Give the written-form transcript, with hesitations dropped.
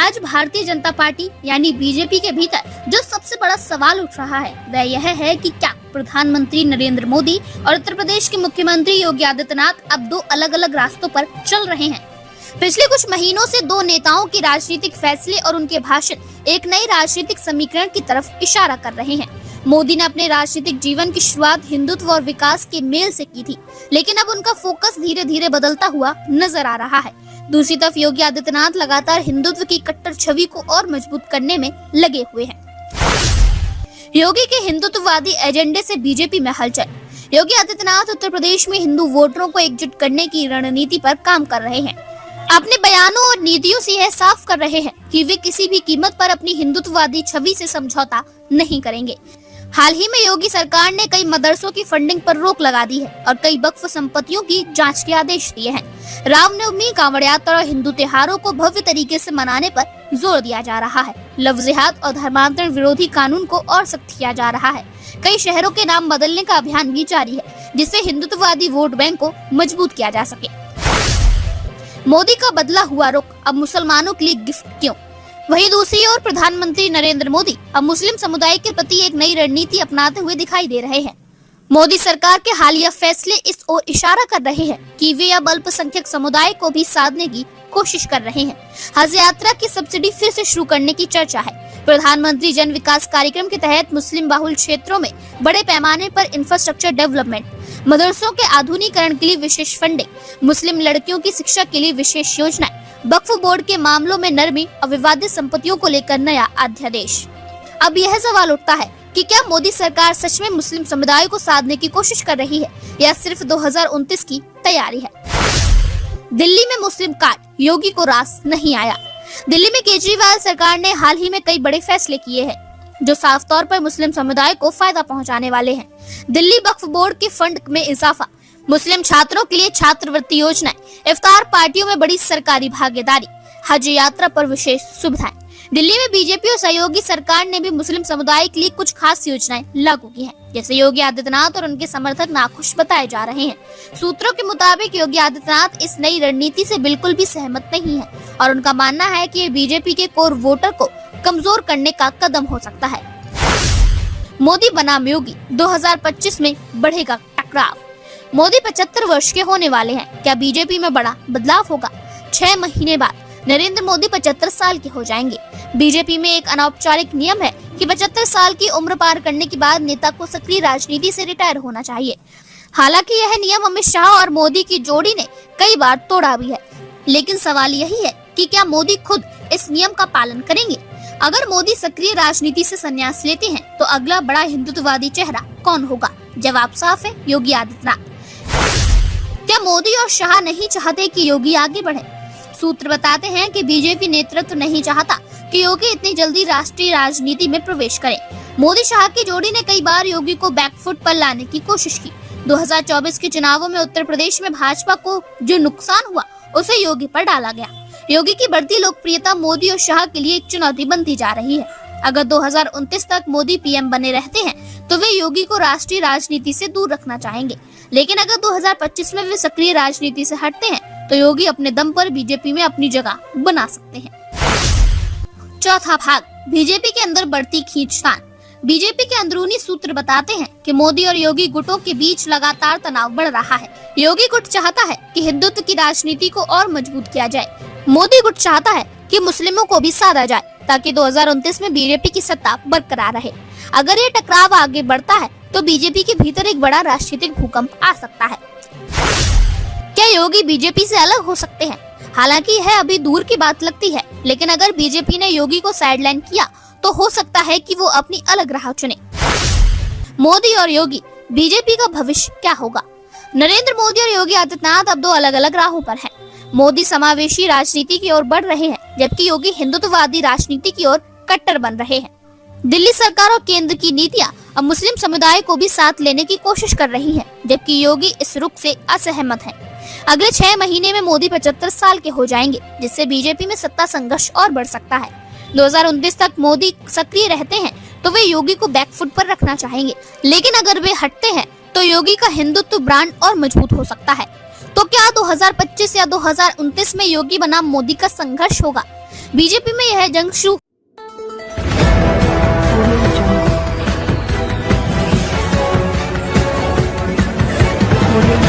आज भारतीय जनता पार्टी यानी बीजेपी के भीतर जो सबसे बड़ा सवाल उठ रहा है वह यह है कि क्या प्रधानमंत्री नरेंद्र मोदी और उत्तर प्रदेश के मुख्यमंत्री योगी आदित्यनाथ अब दो अलग अलग रास्तों पर चल रहे हैं। पिछले कुछ महीनों से दो नेताओं के राजनीतिक फैसले और उनके भाषण एक नई राजनीतिक समीकरण की तरफ इशारा कर रहे हैं। मोदी ने अपने राजनीतिक जीवन की शुरुआत हिंदुत्व और विकास के मेल से की थी, लेकिन अब उनका फोकस धीरे धीरे बदलता हुआ नजर आ रहा है। दूसरी तरफ योगी आदित्यनाथ लगातार हिंदुत्व की कट्टर छवि को और मजबूत करने में लगे हुए हैं। योगी के हिंदुत्ववादी एजेंडे से बीजेपी में हलचल। योगी आदित्यनाथ उत्तर प्रदेश में हिंदू वोटरों को एकजुट करने की रणनीति पर काम कर रहे हैं। अपने बयानों और नीतियों से यह साफ कर रहे हैं कि वे किसी भी कीमत पर अपनी हिंदुत्ववादी छवि से समझौता नहीं करेंगे। हाल ही में योगी सरकार ने कई मदरसों की फंडिंग पर रोक लगा दी है और कई वक्फ संपत्तियों की जांच के आदेश दिए हैं। रामनवमी, कांवड़ यात्रा और हिंदू त्योहारों को भव्य तरीके से मनाने पर जोर दिया जा रहा है। लव जिहाद और धर्मांतरण विरोधी कानून को और सख्त किया जा रहा है। कई शहरों के नाम बदलने का अभियान भी जारी है, जिससे हिंदुत्ववादी वोट बैंक को मजबूत किया जा सके। मोदी का बदला हुआ रुख, अब मुसलमानों के लिए गिफ्ट क्यों? वहीं दूसरी ओर प्रधानमंत्री नरेंद्र मोदी अब मुस्लिम समुदाय के प्रति एक नई रणनीति अपनाते हुए दिखाई दे रहे हैं। मोदी सरकार के हालिया फैसले इस ओर इशारा कर रहे हैं कि वे अब अल्पसंख्यक समुदाय को भी साधने की कोशिश कर रहे हैं। हज यात्रा की सब्सिडी फिर से शुरू करने की चर्चा है। प्रधानमंत्री जन विकास कार्यक्रम के तहत मुस्लिम बहुल क्षेत्रों में बड़े पैमाने पर इंफ्रास्ट्रक्चर डेवलपमेंट, मदरसों के आधुनिकीकरण के लिए विशेष फंडिंग, मुस्लिम लड़कियों की शिक्षा के लिए विशेष योजनाएं, वक्फ बोर्ड के मामलों में नरमी और विवादित संपत्तियों को लेकर नया अध्यादेश। अब यह सवाल उठता है कि क्या मोदी सरकार सच में मुस्लिम समुदाय को साधने की कोशिश कर रही है या सिर्फ 2029 की तैयारी है? दिल्ली में मुस्लिम कार्ड, योगी को रास नहीं आया। दिल्ली में केजरीवाल सरकार ने हाल ही में कई बड़े फैसले किए हैं जो साफ तौर पर मुस्लिम समुदाय को फायदा पहुंचाने वाले हैं। दिल्ली वक्फ बोर्ड के फंड में इजाफा, मुस्लिम छात्रों के लिए छात्रवृत्ति योजनाएं, इफ्तार पार्टियों में बड़ी सरकारी भागीदारी, हज यात्रा पर विशेष सुविधाएं। दिल्ली में बीजेपी और सहयोगी सरकार ने भी मुस्लिम समुदाय के लिए कुछ खास योजनाएं लागू की हैं, जैसे योगी आदित्यनाथ और उनके समर्थक नाखुश बताए जा रहे हैं। सूत्रों के मुताबिक योगी आदित्यनाथ इस नई रणनीति से बिल्कुल भी सहमत नहीं है और उनका मानना है कि ये बीजेपी के कोर वोटर को कमजोर करने का कदम हो सकता है। मोदी बनाम योगी, 2025 में बढ़ेगा टकराव। मोदी 75 वर्ष के होने वाले हैं। क्या बीजेपी में बड़ा बदलाव होगा? 6 महीने बाद नरेंद्र मोदी 75 साल के हो जाएंगे। बीजेपी में एक अनौपचारिक नियम है कि 75 साल की उम्र पार करने के बाद नेता को सक्रिय राजनीति से रिटायर होना चाहिए। हालांकि यह नियम अमित शाह और मोदी की जोड़ी ने कई बार तोड़ा भी है, लेकिन सवाल यही है कि क्या मोदी खुद इस नियम का पालन करेंगे? अगर मोदी सक्रिय राजनीति से संन्यास लेते हैं तो अगला बड़ा हिंदुत्ववादी चेहरा कौन होगा? जवाब साफ है, योगी आदित्यनाथ। क्या मोदी और शाह नहीं चाहते कि योगी आगे बढ़े? सूत्र बताते हैं कि बीजेपी नेतृत्व नहीं चाहता कि योगी इतनी जल्दी राष्ट्रीय राजनीति में प्रवेश करें। मोदी शाह की जोड़ी ने कई बार योगी को बैकफुट पर लाने की कोशिश की। 2024 के चुनावों में उत्तर प्रदेश में भाजपा को जो नुकसान हुआ उसे योगी पर डाला गया। योगी की बढ़ती लोकप्रियता मोदी और शाह के लिए एक चुनौती बनती जा रही है। अगर 2029 तक मोदी पीएम बने रहते हैं तो वे योगी को राष्ट्रीय राजनीति से दूर रखना चाहेंगे, लेकिन अगर 2025 में वे सक्रिय राजनीति से हटते हैं तो योगी अपने दम पर बीजेपी में अपनी जगह बना सकते हैं। चौथा भाग, बीजेपी के अंदर बढ़ती खींचतान। बीजेपी के अंदरूनी सूत्र बताते हैं कि मोदी और योगी गुटों के बीच लगातार तनाव बढ़ रहा है। योगी गुट चाहता है कि हिंदुत्व की राजनीति को और मजबूत किया जाए। मोदी गुट चाहता है कि मुस्लिमों को भी साधा जाए ताकि 2029 में बीजेपी की सत्ता बरकरार रहे। अगर ये टकराव आगे बढ़ता है तो बीजेपी के भीतर एक बड़ा राजनीतिक भूकंप आ सकता है। क्या योगी बीजेपी से अलग हो सकते हैं? हालांकि यह अभी दूर की बात लगती है, लेकिन अगर बीजेपी ने योगी को साइडलाइन किया तो हो सकता है कि वो अपनी अलग राह चुने। मोदी और योगी, बीजेपी का भविष्य क्या होगा? नरेंद्र मोदी और योगी आदित्यनाथ अब दो अलग अलग राहों पर हैं। मोदी समावेशी राजनीति की ओर बढ़ रहे हैं, जबकि योगी हिंदुत्ववादी राजनीति की ओर कट्टर बन रहे हैं। दिल्ली सरकार और केंद्र की नीतियां अब मुस्लिम समुदाय को भी साथ लेने की कोशिश कर रही हैं, जबकि योगी इस रुख से असहमत हैं। अगले 6 महीने में मोदी 75 साल के हो जाएंगे, जिससे बीजेपी में सत्ता संघर्ष और बढ़ सकता है। 2029 तक मोदी सक्रिय रहते हैं तो वे योगी को बैकफुट पर रखना चाहेंगे, लेकिन अगर वे हटते हैं तो योगी का हिंदुत्व ब्रांड और मजबूत हो सकता है। तो क्या 2025 या 2029 में योगी बनाम मोदी का संघर्ष होगा? बीजेपी में यह जंग शुरू Audio